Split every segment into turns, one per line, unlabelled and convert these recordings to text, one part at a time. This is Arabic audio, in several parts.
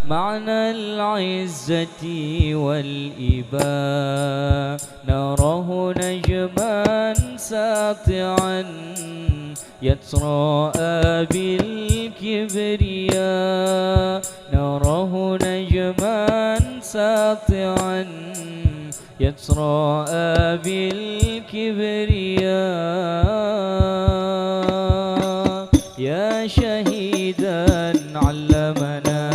معنى العزة والإباء نراه نجما ساطعا يتراءى بالكبرياء نراه نجما ساطعا يتراءى بالكبرياء يا شهيدا علمنا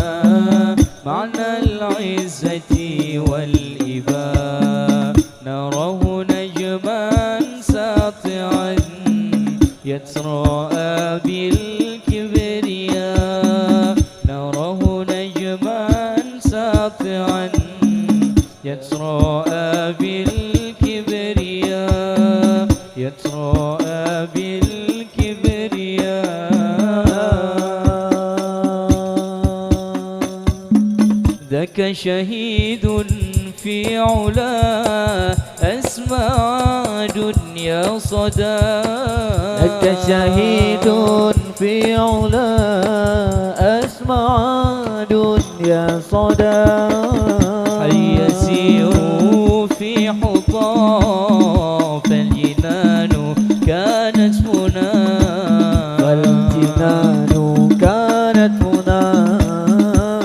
معنى العزة والإباء نراه نجما ساطعا يتراءى بالكبرياء نراه نجما ساطعا يتراءى بالكبرياء يتراءى بالكبرياء ذاك شهيد في علا أسمع دنيا صدى
ذاك شهيد في علا أسمع دنيا صدى
هل يسيروا في حطام فالجنان كانت هنا
فالجنان كانت هنا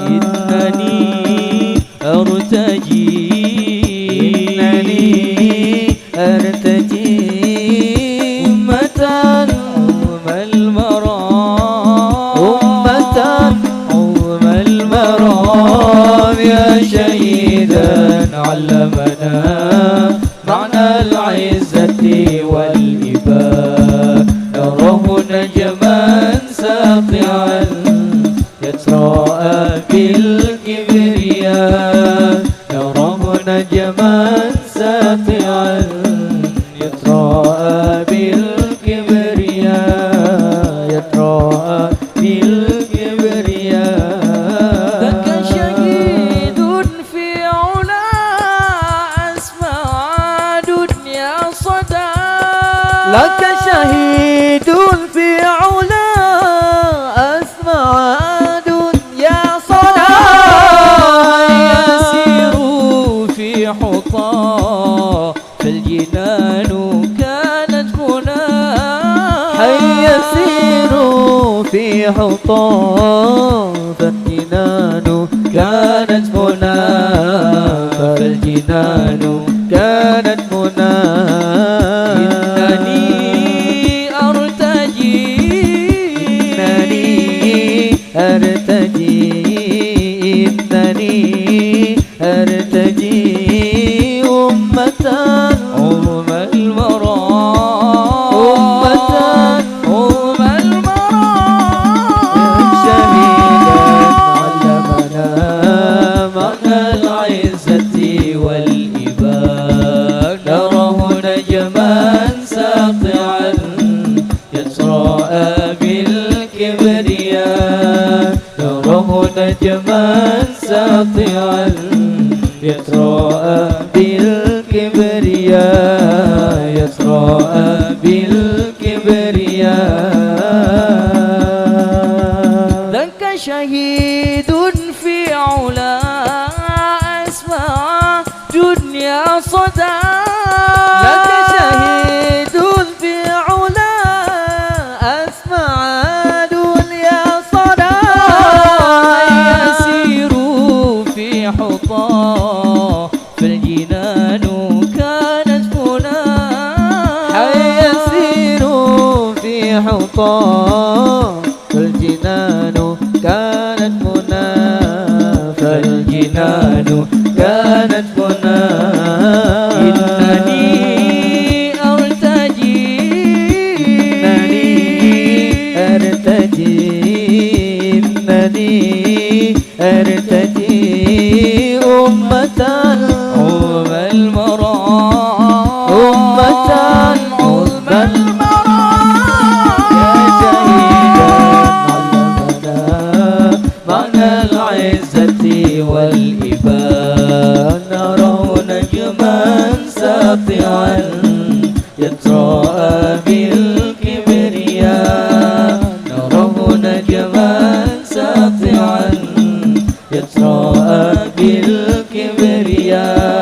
إنني أرتجي أمة عظم المرام يا شهيدا علمنا معنى العزة والإباء نراه نجما ساطعا يتراءى بالكبرياء نراه نجما ساطعا يتراءى بالكبرياء يتراءى بالكبرياء ذاك شهيد في علا أسمع دنيا صدى
لك شهيد في علا أسمع دنيا صدى
يسير في حطام فالجنان كانت هنا
يسير في حطام فالجنان كانت هنا فالجنان كانت هنا
إنني
أرتجي أمة
عظم المرام عظم المرام
شهيدا علمنا
معنى العزة والإباء نراه نجما ساطعا يتراءى بالكبرياء نراه نجما ساطعا يتراءى بالكبرياء يتراءى بالكبرياء ذاك شهيد في علا أسمع دنيا صدى
لك شهيد في علا أسمع دنيا صدى
يسير في حطام فالجنان كانت هنا
يسير في حطام فالجنان كانت هنا
فالجنان كانت هنا إنني
أرتجي أمة
عظم المرام
عظم المرام
يا شهيدا علمنا معنى العزة والإباء نراه نجما ساطعا يتراءى بالكبرياء نراه نجما ساطعا يتراءى بالكبرياء